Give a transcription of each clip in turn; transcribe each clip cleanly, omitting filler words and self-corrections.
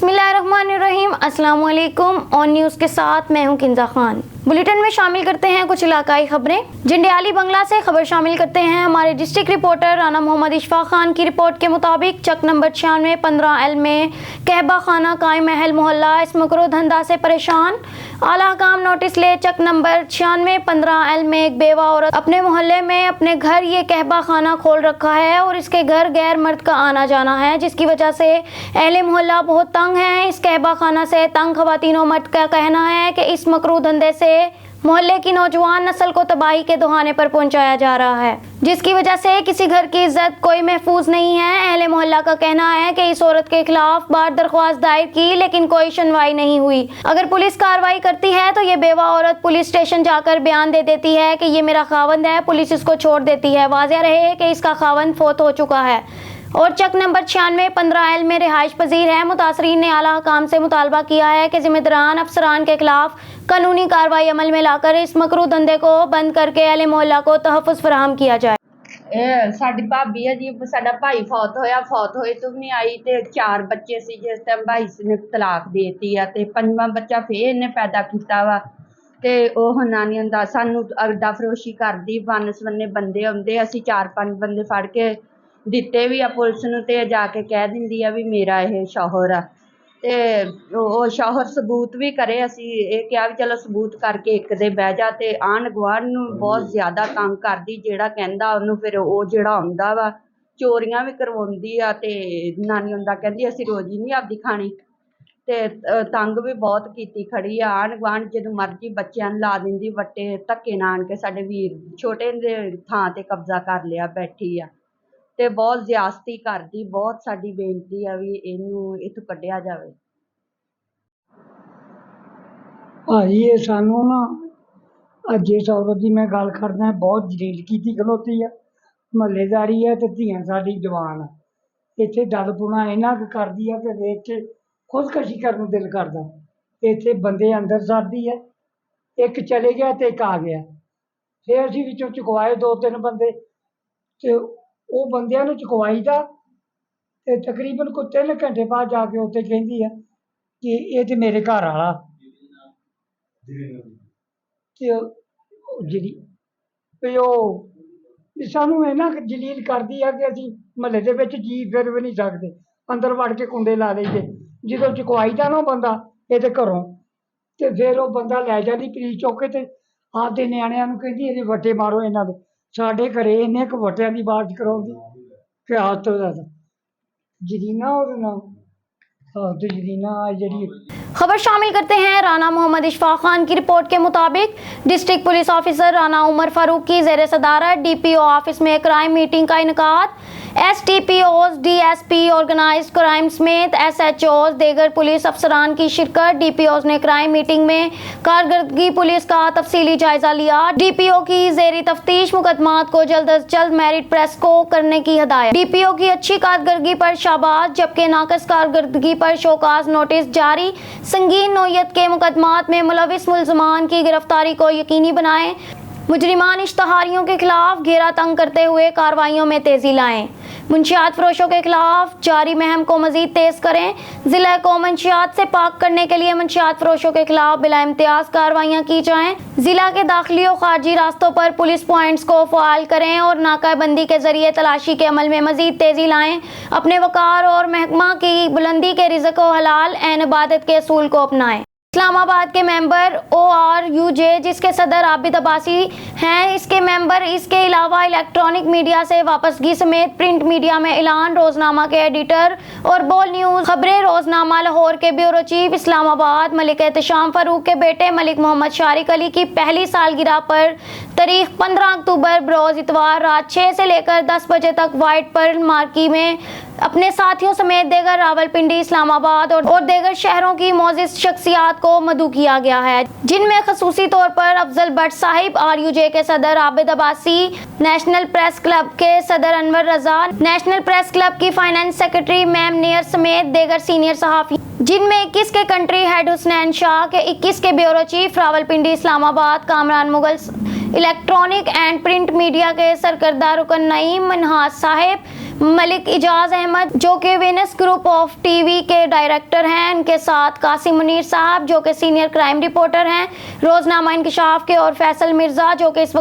बिस्मिल्लाहिर्रहमानिर्रहीम, अस्सलाम वालेकुम। ऑन न्यूज़ के साथ मैं हूं किंजा खान। बुलेटिन में शामिल करते हैं कुछ इलाकाई खबरें। जंडियाली बंगला से खबर शामिल करते हैं। हमारे डिस्ट्रिक्ट रिपोर्टर राना मोहम्मद इशफाक खान की रिपोर्ट के मुताबिक चक नंबर 96 15L में कहबा खाना कायम महल मोहल्ला इस मकरू धंधा से परेशान। आला हकाम नोटिस ले चक नंबर 96 15L में एक बेवा औरत अपने मोहल्ले में अपने घर ये कहबा खाना खोल रखा है और इसके घर गैर मर्द का आना जाना है, जिसकी वजह से अहले मोहल्ला बहुत तंग है। इस कहबा खाना से तंग खवातीनों मर्द का कहना है कि इस मकरू धंधे से मोहल्ले की नौजवान नस्ल को तबाही के दहाने पर पहुंचाया जा रहा है, जिसकी वजह से किसी घर की इज्जत कोई महफूज नहीं है। अहले मोहल्ला का कहना है कि इस औरत के खिलाफ बार दरख्वास्त दायर की लेकिन कोई सुनवाई नहीं हुई। अगर पुलिस कार्रवाई करती है तो ये बेवा औरत पुलिस स्टेशन जाकर बयान दे देती है कि ये मेरा खावंद है, पुलिस इसको छोड़ देती है। वाज़ेह रहे कि इसका खावंद फोत हो चुका है और चक नंबर 96 15L में रिहाइश पजीर है। मुतासरीन ने आला हकाम से मुतालबा किया है कि जिम्मेदारान अफसरान के खिलाफ कानूनी कार्रवाई अमल में लाकर इस मकरू धंधे को बंद करके अहले मोहल्ला को तहफ़्फ़ुज़ फराहम किया जाए। ਸਾਡੀ ਭਾਬੀ ਹੈ ਜੀ, ਸਾਡਾ ਭਾਈ ਫੌਤ ਹੋਏ ਤੋਂ ਵੀ ਨਹੀਂ ਆਈ ਤੇ 4 ਬੱਚੇ ਸੀ ਜਿਸ ਟਾਈਮ ਭਾਈ ਨੇ ਤਲਾਕ ਦੇਤੀ ਆ ਤੇ 5ਵਾਂ ਬੱਚਾ ਫੇਰ ਇਹਨੇ ਪੈਦਾ ਕੀਤਾ ਵਾ ਤੇ ਉਹ ਨਾਨੀ ਹੁੰਦਾ ਸਾਨੂੰ ਅਰਦਾ ਫਰੋਸ਼ੀ ਕਰਦੀ, ਵੰਨ-ਸਵੰਨੇ ਬੰਦੇ ਆਉਂਦੇ, ਅਸੀਂ 4-5 ਬੰਦੇ ਫੜ ਕੇ ਦਿੱਤੇ ਵੀ ਆ ਪੁਲਿਸ ਨੂੰ ਤੇ ਜਾ ਕੇ ਕਹਿ ਦਿੰਦੀ ਆ ਵੀ ਮੇਰਾ ਇਹ ਸ਼ੌਹਰ ਆ ਤੇ ਉਹ ਸ਼ੌਹਰ ਸਬੂਤ ਵੀ ਕਰੇ। ਅਸੀਂ ਇਹ ਕਿਹਾ ਵੀ ਚਲੋ ਸਬੂਤ ਕਰਕੇ ਇੱਕ ਦੇ ਬਹਿ ਜਾ ਤੇ ਆਂਢ ਗੁਆਂਢ ਨੂੰ ਬਹੁਤ ਜ਼ਿਆਦਾ ਤੰਗ ਕਰਦੀ, ਜਿਹੜਾ ਕਹਿੰਦਾ ਉਹਨੂੰ ਫਿਰ ਉਹ ਜਿਹੜਾ ਆਉਂਦਾ ਵਾ ਚੋਰੀਆਂ ਵੀ ਕਰਵਾਉਂਦੀ ਆ ਤੇ ਨਾਨੀ ਹੁੰਦਾ ਕਹਿੰਦੀ ਅਸੀਂ ਰੋਜ਼ੀ ਨਹੀਂ ਆਪਦੀ ਖਾਣੀ ਤੇ ਤੰਗ ਵੀ ਬਹੁਤ ਕੀਤੀ ਖੜੀ ਆ। ਆਂਢ ਗੁਆਂਢ ਜਦੋਂ ਮਰਜ਼ੀ ਬੱਚਿਆਂ ਨੂੰ ਲਾ ਦਿੰਦੀ ਵੱਟੇ, ਧੱਕੇ ਨਾਲ ਆਣ ਕੇ ਸਾਡੇ ਵੀਰ ਛੋਟੇ ਦੇ ਥਾਂ ਤੇ ਕਬਜ਼ਾ ਕਰ ਲਿਆ ਬੈਠੀ ਆ ਤੇ ਬਹੁਤ ਜ਼ਿਆਦਤੀ ਕਰਦੀ। ਬਹੁਤ ਸਾਡੀ ਬੇਨਤੀ ਆ ਵੀ ਇਹਨੂੰ ਇੱਥੋਂ ਕੱਢਿਆ ਜਾਵੇ। ਭਾਜੀ ਇਹ ਸਾਨੂੰ ਨਾ ਅੱਜ ਇਸ ਔਰਤ ਦੀ ਮੈਂ ਗੱਲ ਕਰਦਾ, ਬਹੁਤ ਜਲੀਲ ਕੀਤੀ ਖਲੋਤੀ ਆ। ਮਹੱਲੇਦਾਰੀ ਹੈ ਤੇ ਧੀਆਂ ਸਾਡੀ ਜਵਾਨ ਆ। ਇੱਥੇ ਦਲਪੁਣਾ ਇੰਨਾ ਕੁ ਕਰਦੀ ਆ ਕਿ ਵੇਖ ਕੇ ਖੁਦਕਸ਼ੀ ਕਰਨ ਨੂੰ ਦਿਲ ਕਰਦਾ। ਇੱਥੇ ਬੰਦੇ ਅੰਦਰ ਸਾਦੀ ਹੈ, ਇੱਕ ਚਲੇ ਗਿਆ ਤੇ ਇੱਕ ਆ ਗਿਆ। ਫਿਰ ਅਸੀਂ ਵਿੱਚੋਂ ਚੁਕਵਾਏ 2-3 ਬੰਦੇ ਤੇ ਉਹ ਬੰਦਿਆਂ ਨੂੰ ਚੁਕਵਾਈ ਦਾ ਤੇ ਤਕਰੀਬਨ ਕੋਈ 3 ਘੰਟੇ ਬਾਅਦ ਜਾ ਕੇ ਉੱਥੇ ਕਹਿੰਦੀ ਆ ਕਿ ਇਹ ਤੇ ਮੇਰੇ ਘਰ ਵਾਲਾ ਤੇ ਜਿਹੜੀ ਵੀ ਉਹ ਸਾਨੂੰ ਇੰਨਾ ਕੁ ਜਲੀਲ ਕਰਦੀ ਆ ਕਿ ਅਸੀਂ ਮਹੱਲੇ ਦੇ ਵਿੱਚ ਜੀ ਫਿਰ ਵੀ ਨਹੀਂ ਸਕਦੇ, ਅੰਦਰ ਵੜ ਕੇ ਕੁੰਡੇ ਲਾ ਲਈਏ। ਜਦੋਂ ਚੁਕਵਾਈ ਦਾ ਨਾ ਬੰਦਾ ਇਹਦੇ ਘਰੋਂ ਤੇ ਫਿਰ ਉਹ ਬੰਦਾ ਲੈ ਜਾਂਦੀ ਪੁਲਿਸ ਚੌਕੇ ਤੇ ਆਪਦੇ ਨਿਆਣਿਆਂ ਨੂੰ ਕਹਿੰਦੀ ਇਹਦੇ ਵੱਟੇ ਮਾਰੋ ਇਹਨਾਂ ਦੇ। ਸਾਡੇ ਘਰੇ ਇੰਨੇ ਕੁ ਵੱਟਿਆਂ ਦੀ ਬਾਜ਼ ਕਰਾਉਂਦੀ ਕਿ ਹੱਥ ਤੋਂ ਜ਼ਿਆਦਾ ਜਰੀਨਾ ਉਹਦੇ ਨਾਲ ਹੱਥ ਜਰੀਨਾ ਜਿਹੜੀ। खबर शामिल करते हैं। राना मोहम्मद इशफाक खान की रिपोर्ट के मुताबिक district police officer Rana Umar Farooq की ज़ेर सदारत DPO ऑफिस में क्राइम मीटिंग का इनकाद। STPOs, DSP, ऑर्गेनाइज्ड क्राइम समेत SHOs दीगर पुलिस अफसरान की शिरकत। DPOs ने क्राइम मीटिंग में कारकर्दगी पुलिस का तफसीली जायजा लिया। DPO की ज़ेरी तफ्तीश मुकदमात को जल्द अज जल्द मेरिट प्रेस को करने की हदायत। DPO की अच्छी कारकर्दगी पर शाबाश, जबकि नाकस कारकर्दगी पर शोकाज नोटिस जारी। संगीन नौयत के मुकदमात में मुलविस मुल्ज़मान की गिरफ्तारी को यकीनी बनाएं। मुजरिमान इश्तहारियों के खिलाफ घेरा तंग करते हुए कार्रवाइयों में तेजी लाएं। मुंशियात फरोशों के खिलाफ जारी मुहिम को मजीद तेज करें। जिला को मंशियात से पाक करने के लिए मुंशियात फरोशों के खिलाफ बिला इम्तियाज कार्रवाइयाँ की जाएं। जिला के दाखिली और खारजी रास्तों पर पुलिस पॉइंट्स को फ़ाल करें और नाकाबंदी के जरिए तलाशी के अमल में मजीद तेजी लाएं। अपने वकार और महकमा की बुलंदी के रिज़्क़ व हलाल ऐन इबादत के असूल को अपनाएं। इस्लामाबाद के मेंबर ORUJ, जिसके सदर आबिद अब्बासी हैं, इसके मेंबर इसके अलावा इलेक्ट्रॉनिक मीडिया से वापसगी समेत प्रिंट मीडिया में ऐलान, रोजनामा के एडिटर और बोल न्यूज़ खबरें रोजनामा लाहौर के ब्यूरो चीफ इस्लामाबाद मलिक एहतशाम फारूक के बेटे मलिक मोहम्मद शारिक अली की पहली सालगिरह पर तारीख 15 अक्टूबर बरोज इतवार रात 6 से लेकर 10 बजे तक वाइट पर्ल मार्की में अपने साथियों समेत देगर रावलपिंडी, इस्लामाबाद और देगर शहरों की मोअज़्ज़िज़ शख्सियात को मदऊ किया गया है, जिनमें खसूसी तौर पर अफजल भट्ट साहिब, RUJ के सदर Abid Abbasi, national press club के सदर अनवर रजा, नेशनल प्रेस क्लब की फाइनेंस सेक्रेटरी मैम नियर समेत देगर सीनियर सहाफ़ी, जिनमें 21 के कंट्री हेड हुसनैन शाह, के 21 के bureau chief Rawalpindi Islamabad Kamran Mughal, electronic and print media के सरकर्दा रुकन नईम मनहाज साहिब, मलिक इजाज अहमद जो कि वीनस ग्रुप ऑफ टीवी के डायरेक्टर हैं, इनके साथ कासिम मुनीर साहब जो कि सीनियर क्राइम रिपोर्टर हैं रोजनामा इंकशाफ के, और फैसल मिर्जा जो कि इस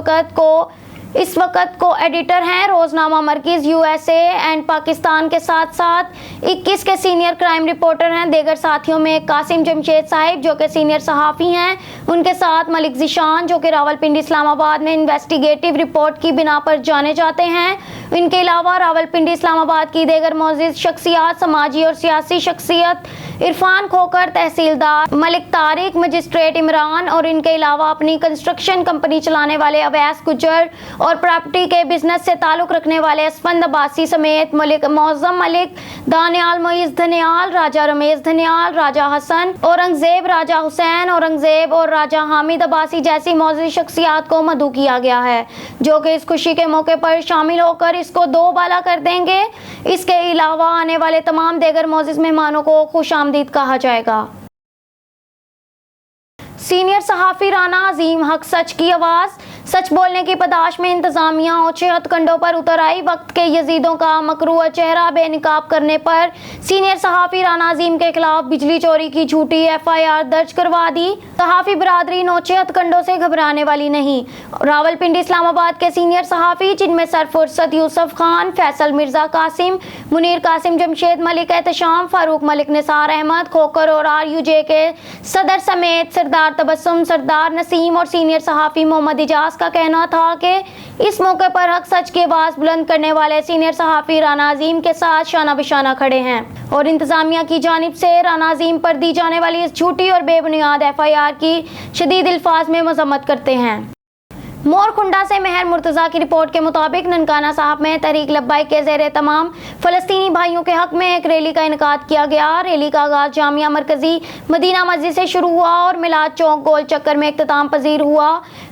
वक्त को एडिटर हैं रोजनामा मरकज़ यूएसए एंड पाकिस्तान के साथ साथ 21 के सीनियर क्राइम रिपोर्टर हैं। दीगर साथियों में कासिम जमशेद साहिब जो कि सीनियर सहाफ़ी हैं, उनके साथ मलिक ज़ीशान जो कि रावलपिंडी इस्लामाबाद में इन्वेस्टिगेटिव रिपोर्ट की बिना पर जाने जाते हैं। इनके अलावा रावलपिंडी इस्लामाबाद की दीगर मौजूद शख्सियात, समाजी और सियासी शख्सियत इरफान खोकर, तहसीलदार मलिक तारिक, मजिस्ट्रेट इमरान, और इनके अलावा अपनी कंस्ट्रक्शन कंपनी चलाने वाले अवैस गुज्जर और प्रॉपर्टी के बिजनेस से ताल्लुक़ रखने वाले असफंद अब्बासी समेत मलिक मौज़म मलिक, दानियाल मोइज़ धनियाल, राजा रमेश धनियाल, राजा हसन, औरंगज़ेब राजा हुसैन औरंगज़ेब और राजा हामिद अब्बासी जैसी मौजूद शख्सियात को मदऊ किया गया है, जो कि इस खुशी के मौके पर शामिल होकर इसको दो बाला कर देंगे। इसके अलावा आने वाले तमाम दीगर मौजूद मेहमानों को खुशामदीद कहा जाएगा। सीनियर सहाफ़ी राना अजीम हक सच की आवाज़। सच बोलने की पदाश में इंतजामिया ऊंचे हथकंडों पर उतर आई। वक्त के यजीदों का मकरूह चेहरा बेनकाब करने पर सीनियर सहाफ़ी राना अजीम के खिलाफ बिजली चोरी की झूठी FIR दर्ज करवा दी। सहाफ़ी बरादरी नोचे हथकंडों से घबराने वाली नहीं। रावलपिंडी इस्लामाबाद के सीनियर सहाफ़ी जिनमें सरफुर्सत यूसुफ खान, फैसल मिर्जा कासिम, मुनीर कासिम, जमशेद मलिक, एहतशाम फारूक मलिक, निसार अहमद खोकर और RUJ के सदर समेत सरदार तबस्सुम, सरदार नसीम और सीनियर सहाफ़ी मोहम्मद इजाज का कहना था कि इस मौके पर हक सच की आवाज़ बुलंद करने वाले सीनियर सहाफ़ी राना अजीम के साथ शाना बिशाना खड़े हैं और इंतज़ामिया की जानिब से राना अजीम पर दी जाने वाली इस झूठी और बेबुनियाद FIR की शदीद अल्फाज में मज़म्मत करते हैं। मोरखुंडा से मेहर मुर्तज़ा की रिपोर्ट के मुताबिक ननकाना साहब में तहरीक लब्बाइक के ज़ेरे तमाम फ़लस्तीनी भाइयों के हक़ में एक रैली का इनेकाद किया गया। रैली का आगाज़ जामिया मरकज़ी मदीना मस्जिद से शुरू हुआ और मिलाद चौक गोल चक्कर में इख्तिताम पजीर हुआ।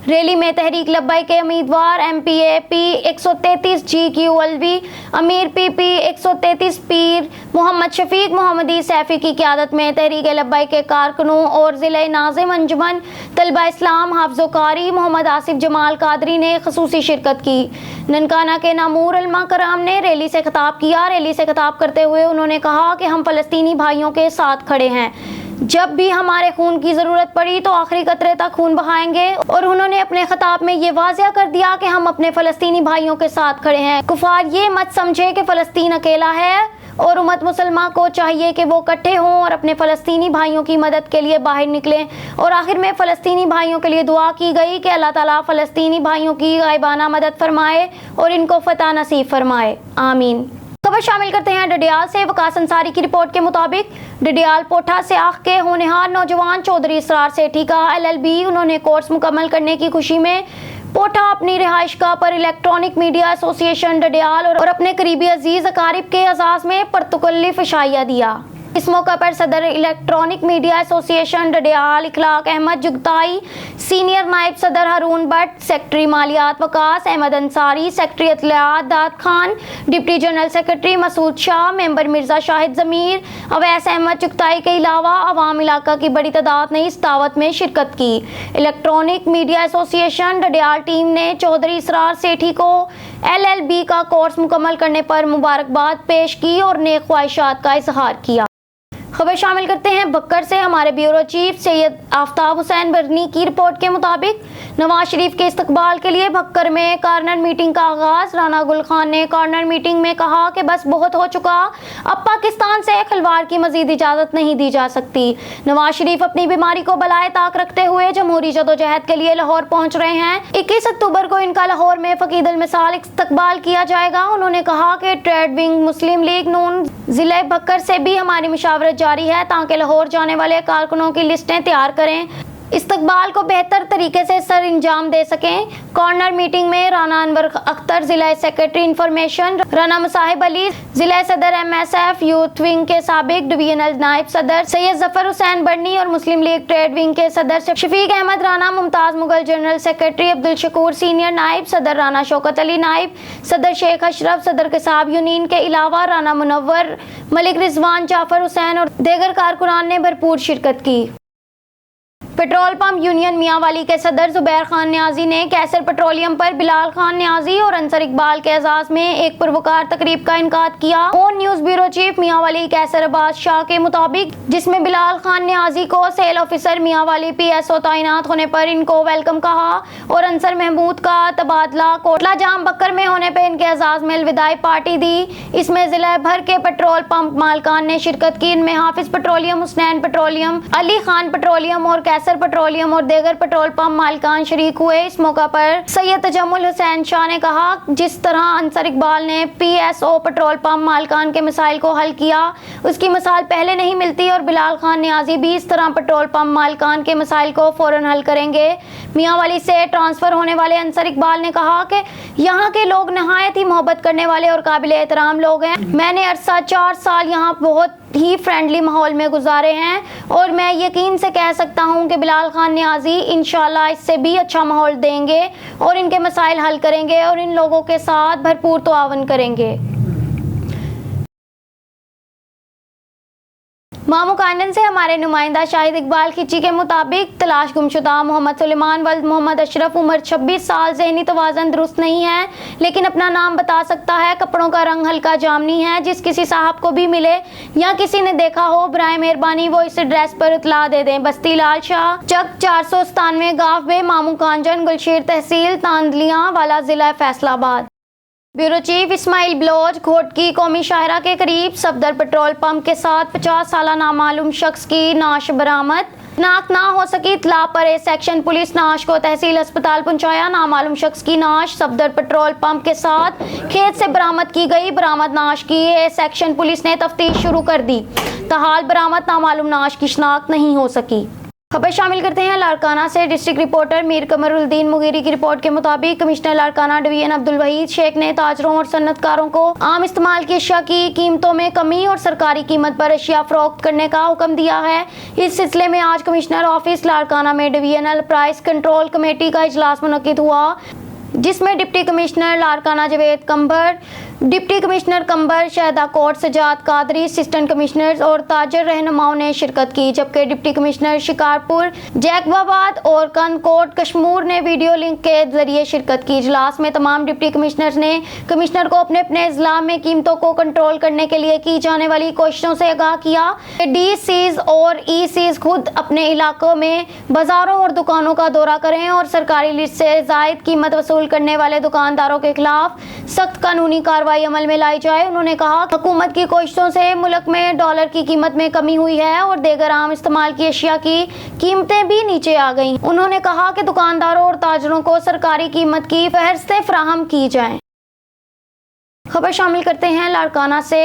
रैली में तहरीक लब्बाइक के उम्मीदवार MPAP 133 GQLV अमीर PP 133 पीर मोहम्मद शफीक मोहम्मदी सैफ़ी की क़यादत में तहरीक लब्बाइक के कारकुनों और ज़िले नाज़िम अंजुमन तलबा इस्लाम हाफ़िज़ कारी मोहम्मद आसिफ जमाल कादरी ने खसूसी शिरकत की। ननकाना के नामूर उलमा कराम ने रैली से खिताब किया। रैली से खिताब करते हुए उन्होंने कहा कि हम फ़लस्तीनी भाइयों के साथ खड़े हैं। जब भी हमारे खून की ज़रूरत पड़ी तो आखिरी कतरे तक खून बहाएंगे। और उन्होंने अपने खिताब में ये वाज़िया कर दिया कि हम अपने फ़लस्तीनी भाइयों के साथ खड़े हैं। कुफार ये मत समझे कि फ़लस्तीन अकेला है और उम्मत मुसलमा को चाहिए कि वो इकट्ठे हों और अपने फ़लस्तीनी भाइयों की मदद के लिए बाहर निकलें। और आखिर में फ़लस्तीनी भाइयों के लिए दुआ की गई कि अल्लाह ताला फ़लस्तीनी भाइयों की गायबाना मदद फरमाए और इनको फ़तह नसीब फरमाए, आमीन। खबर शामिल करते हैं डडियाल से। वकास अंसारी की रिपोर्ट के मुताबिक डडियाल पोठा से आख के होनहार नौजवान चौधरी इसरार सेठी का LLB उन्होंने कोर्स मुकम्मल करने की खुशी में पोठा अपनी रिहाइशगाह पर इलेक्ट्रॉनिक मीडिया एसोसिएशन डडियाल और अपने करीबी अजीज अकारिब के एजाज़ में परतुकल्लिफ इशाइया दिया। इस मौका पर सदर electronic media association Dadyal Ikhlaq Ahmed Jugtai, senior नायब सदर हारून भट्ट, सेक्रेटरी मालियात वकास अहमद अंसारी, सेक्रेटरी इत्तलाआत Dad Khan, deputy general secretary Masood Shah, member Mirza Shahid Zameer, Awais Ahmed Jugtai के अलावा अवाम इलाका की बड़ी तादाद ने इस दावत में शिरकत की। Electronic media association Dadiyal team ने चौधरी इसरार सेठी को LLB का कोर्स मुकम्मल करने पर मुबारकबाद पेश की और नेक ख्वाहिशात का इजहार किया। खबर शामिल करते हैं बक्कर से। हमारे ब्यूरो चीफ सैयद आफ्ताब हुसैन बरनी की रिपोर्ट के मुताबिक नवाज शरीफ के इस्तकबाल के लिए बक्कर में कॉर्नर मीटिंग का आगाज। राना गुल खान ने कॉर्नर मीटिंग में कहा कि बस बहुत हो चुका, अब पाकिस्तान से खिलवाड़ की मजीद इजाज़त नहीं दी जा सकती। नवाज शरीफ अपनी बीमारी को बलाए ताक रखते हुए जमहूरी जदोजहद के लिए लाहौर पहुँच रहे हैं। 21 अक्टूबर को इनका लाहौर में फ़कीद अल मिसाल इस्तकबाल किया जाएगा। उन्होंने कहा कि ट्रेड विंग मुस्लिम लीग नून ज़िले बक्कर से भी हमारी मुशावरत जारी है ताकि लाहौर जाने वाले कारकुनों की लिस्टें तैयार करें, इस्तकबाल को बेहतर तरीके से सर अंजाम दे सकें। कॉर्नर मीटिंग में राना अनवर अख्तर जिला सेक्रेटरी इंफॉर्मेशन, राना मुसाहिब अली जिला सदर MSF यूथ विंग के साबिक डिवीजनल नायब सदर सैयद जफर हुसैन बर्नी और मुस्लिम लीग ट्रेड विंग के सदर Shafiq Ahmed Rana, Mumtaz Mughal general secretary Abdul Shakoor senior नायब सदर, राना शौकत अली नायब सदर, शेख अशरफ सदर किसाब यूनियन के अलावा राना मुनव्वर मलिक, रिजवान, जाफर हुसैन और दीगर कारकुनान ने भरपूर शिरकत की। पेट्रोल पंप यूनियन मियांवाली के सदर जुबैर खान न्याजी ने कैसर पेट्रोलियम पर बिलाल खान न्याजी और अंसर इकबाल के एजाज में एक पुरवकार तकरीब का इनकाद किया। On news bureau chief Mianwali Qaiser Abbas Shah के मुताबिक जिसमें बिलाल खान न्याजी को सेल ऑफिसर मियांवाली PSO तैनात होने पर इनको वेलकम कहा और अंसर महमूद का तबादला कोटला जाम बक्कर में होने पर इनके एजाज में अलविदाई पार्टी दी। इसमें जिला भर के पेट्रोल पंप मालकान ने शिरकत की। इनमें Hafiz petroleum, Husnain petroleum, Ali Khan petroleum और कैसर पेट्रोलियम और देगर पेट्रोल पंप मालिकान शरीक हुए। इस मौका पर सैयद तजम्मुल हुसैन शाह ने कहा, जिस तरह अंसर इकबाल ने PSO पेट्रोल पंप मालिकान के मसाइल को हल किया, उसकी मिसाल पहले नहीं मिलती और बिलाल खान न्याजी भी इस तरह पेट्रोल पंप मालिकान के मसाइल को फौरन हल करेंगे। मियांवाली से ट्रांसफर होने वाले अंसर इकबाल ने कहा कि यहाँ के लोग नहायत ही मोहब्बत करने वाले और काबिल एहतराम लोग हैं। मैंने अरसा 4 साल यहाँ बहुत ही फ्रेंडली माहौल में गुजारे हैं और मैं यकीन से कह सकता हूं कि बिलाल खान न्याजी इंशाल्लाह इससे भी अच्छा माहौल देंगे और इनके मसाइल हल करेंगे और इन लोगों के साथ भरपूर ताआवुन करेंगे। मामू कांडन से हमारे नुमाइंदा शाहिद इकबाल खिची के मुताबिक तलाश गुमशुदा मोहम्मद सुलेमान वल्द मोहम्मद अशरफ, उम्र 26 साल, ज़हनी तवाज़न दुरुस्त नहीं है लेकिन अपना नाम बता सकता है। कपड़ों का रंग हल्का जामनी है। जिस किसी साहब को भी मिले या किसी ने देखा हो, बराए मेहरबानी वो इस एड्रेस पर इतला दे दें। बस्ती लाल शाह चक 497 गाँव बे, मामू कांजन, गुलशीर तहसील, तांदलियाँ वाला, जिला फैसलाबाद। ब्यूरो चीफ इस्माइल बलोच घोटकी कौमी शाहरा के करीब सफदर पेट्रोल पंप के साथ 50 साल नामालूम शख्स की नाश बरामद। नाक ना हो सकी इतला पर ए सेक्शन पुलिस नाश को तहसील अस्पताल पहुंचाया। नामालूम शख्स की नाश सफदर पेट्रोल पंप के साथ खेत से बरामद की गई। बरामद नाश की ए सेक्शन पुलिस ने तफ्तीश शुरू कर दी। ताहाल बरामद नामालूम नाश की शिनाख्त नहीं हो सकी। खबर शामिल करते हैं लाड़काना से। डिस्ट्रिक्ट रिपोर्टर मीर कमरुद्दीन मुगीरी की रिपोर्ट के मुताबिक कमिश्नर लाड़काना डिवीजन अब्दुल वहीद शेख ने ताजरों और सन्नतकारों को आम इस्तेमाल की अशिया की कीमतों में कमी और सरकारी कीमत पर अशिया फरोख्त करने का हुक्म दिया है। इस सिलसिले में आज कमिश्नर ऑफिस लाड़काना में डिवीजनल प्राइस कंट्रोल कमेटी का इजलास मुनक्किद हुआ, जिसमें डिप्टी कमिश्नर लाड़काना जवेद कंबर, deputy commissioner Qambar, Shahdadkot Sajjad Qadri, assistant commissioners और ताजर रहनुमाओं ने शिरकत की। जबकि डिप्टी कमिश्नर शिकारपुर, जैकबाबाद और कंदकोट कश्मूर ने वीडियो लिंक के जरिए शिरकत की। इजलास में तमाम डिप्टी कमिश्नर्स ने कमिश्नर को अपने अपने अजला में कीमतों को कंट्रोल करने के लिए की जाने वाली कोशिशों से आगाह किया। DCs और ECs खुद अपने इलाकों में बाजारों और दुकानों का दौरा करें और सरकारी लिस्ट से जायद कीमत वसूल करने वाले दुकानदारों के खिलाफ सख्त कानूनी कार्रवाई अमल में लाई जाए। उन्होंने कहा, हुकूमत की कोशिशों से मुल्क में डॉलर की कीमत में कमी हुई है और देगर आम इस्तेमाल की अशिया की कीमतें भी नीचे आ गईं। उन्होंने कहा कि दुकानदारों और ताजरों को सरकारी कीमत की फहरिस्तें फराहम की जाएं। खबर शामिल करते हैं लाड़काना से।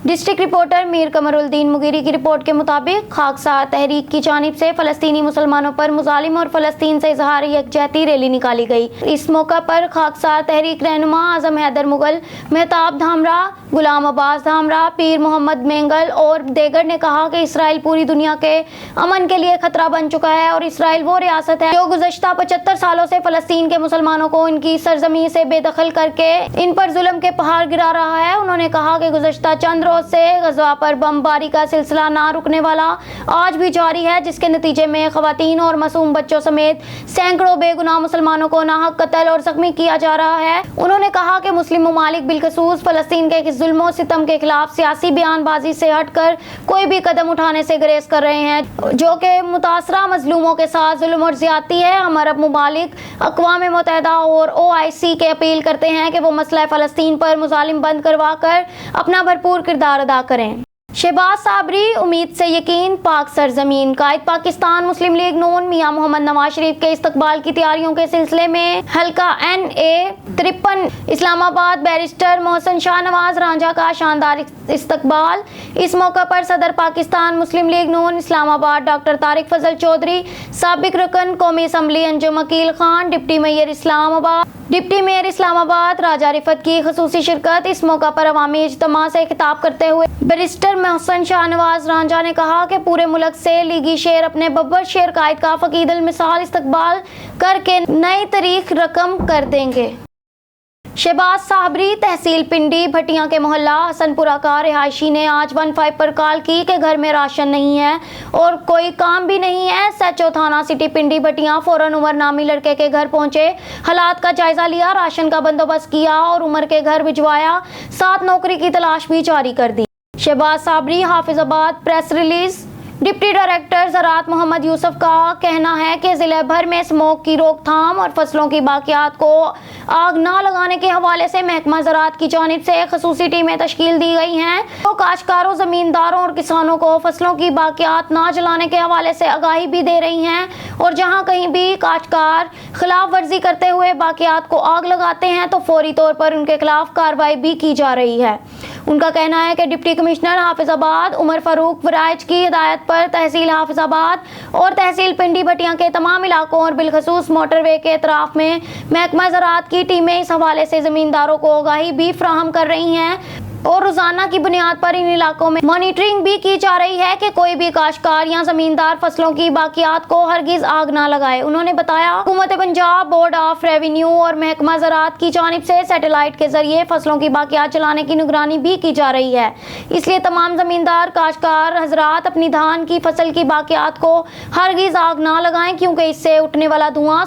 डिस्ट्रिक्ट रिपोर्टर मीर कमरुद्दीन मुगीरी की रिपोर्ट के मुताबिक खाकसार तहरीक की जानिब से फ़लस्तीनी मुसलमानों पर मुजालिम और फ़लस्तीन से इजहार यकजहती रैली निकाली गई। इस मौका पर खाकसार तहरीक रहनुमा आज़म हैदर मुगल, मेहताब धामरा, गुलाम अब्बास धामरा, पीर मोहम्मद मेंगल और देगर ने कहा कि इसराइल पूरी दुनिया के अमन के लिए खतरा बन चुका है और इसराइल वो रियासत है जो गुज़श्ता 75 सालों से फ़लस्तीन के मुसलमानों को इनकी सरजमी से बेदखल करके इन पर जुल्म के पहाड़ गिरा रहा है। उन्होंने कहा कि गुज़श्ता चंद रोज से गज़वा पर बमबारी का सिलसिला ना रुकने वाला आज भी जारी है, जिसके नतीजे में ख़वातीन और मासूम बच्चों समेत सैकड़ों बेगुनाह मुसलमानों को नाहक कत्ल और जख्मी किया जा रहा है। उन्होंने कहा कि मुस्लिम ममालिक बिलखसूस फ़लस्तीन के जुल्म सितम के खिलाफ सियासी बयानबाजी से हटकर कोई भी कदम उठाने से गुरेज कर रहे हैं, जो कि मुतासरा मजलूमों के साथ जुल्म और ज्यादती है। हम अरब ममालिक अक़वाम मुत्तहिदा और OIC के अपील करते हैं कि वो मसला फ़लस्तीन पर मुजालिम बंद करवा कर अपना भरपूर किरदार अदा करें। शहबाज साबरी, उम्मीद से यकीन, पाक सरजमीन। कायद पाकिस्तान मुस्लिम लीग नून मियां मोहम्मद नवाज शरीफ के इस्तकबाल की तैयारियों के सिलसिले में हल्का NA 53 इस्लामाबाद बैरिस्टर मोहसिन शाह नवाज रांझा का शानदार इस्तकबाल। इस मौका पर सदर Pakistan Muslim league Noon Islamabad doctor Tariq Fazal Chaudhry, साबिक रुकन कौमी assembly Anjum Aqeel Khan, deputy mayor Islamabad Raja Riffat की खसूसी शिरकत। इस मौका पर अवामी इज्तिमा से खिताब करते हुए बैरिस्टर मोहसिन शाह नवाज रांझा ने कहा कि पूरे मुल्क से लीगी शेर अपने बब्बर शेर कायद का फकीदुल मिसाल इस्तकबाल करके नई तारीख रकम कर देंगे। शहबाज साबरी तहसील पिंडी भटिया के मोहल्ला हसनपुरा का रिहायशी ने आज 15 पर कॉल की कि घर में राशन नहीं है और कोई काम भी नहीं है। एसएचओ थाना सिटी पिंडी भटिया फौरन उमर नामी लड़के के घर पहुंचे, हालात का जायजा लिया, राशन का बंदोबस्त किया और उमर के घर भिजवाया, साथ नौकरी की तलाश भी जारी कर दी। Shahbaz Sabri Hafizabad. Press release. Deputy director ज़राअत मोहम्मद यूसुफ का कहना है कि ज़िले भर में स्मोक की रोकथाम और फसलों की बाकियात को आग न लगाने के हवाले से महकमा ज़राअत की जानिब से खसूसी टीमें तश्कील दी गई हैं। तो काश्तकारों, ज़मींदारों और किसानों को फसलों की बाकियात ना जलाने के हवाले से आगाही भी दे रही हैं और जहां कहीं भी काश्तकार खिलाफ वर्जी करते हुए बाकियात को आग लगाते हैं तो फौरी तौर पर उनके खिलाफ कार्रवाई भी की जा रही है। उनका कहना है कि डिप्टी कमिश्नर हाफिजाबाद उमर फारूक वराइज की हिदायत पर तहसील हाफिजाबाद और तहसील पिंडी भटिया के तमाम इलाकों और बिलखसूस मोटरवे के अतराफ में महकमा ज़राअत की टीमें इस हवाले से ज़मींदारों को आगाही भी फराहम कर रही हैं और रोजाना की बुनियाद पर इन इलाकों में मॉनिटरिंग भी की जा रही है कि कोई भी काश्तकार या जमींदार फसलों की बाकियात को हरगिज आग ना लगाए। उन्होंने बताया, हुकूमत पंजाब, बोर्ड ऑफ रेवेन्यू और महकमा ज़राअत की जानिब से सैटेलाइट के जरिए फसलों की बाकियात चलाने की निगरानी भी की जा रही है, इसलिए तमाम जमींदार काश्तकार हजरात अपनी धान की फसल की बाकियात को हरगिज आग ना लगाएं, क्योंकि इससे उठने वाला धुआं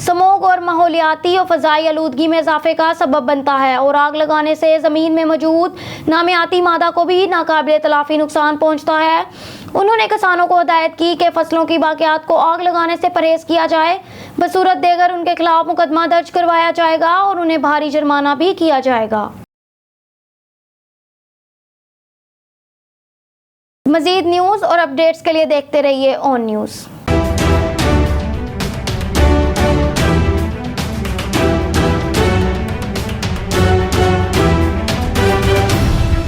स्मोग और माहौलियाती और फ़ज़ाई आलूदगी में इजाफे का सबब बनता है और आग लगाने से ज़मीन में मौजूद नामियाती मादा को भी नाकाबिले तलाफ़ी नुकसान पहुँचता है। उन्होंने किसानों को हिदायत की कि फसलों की बाकियात को आग लगाने से परहेज़ किया जाए, बसूरत देकर उनके खिलाफ मुकदमा दर्ज करवाया जाएगा और उन्हें भारी जुर्माना भी किया जाएगा। मज़ीद न्यूज़ और अपडेट्स के लिए देखते रहिए ऑन न्यूज़।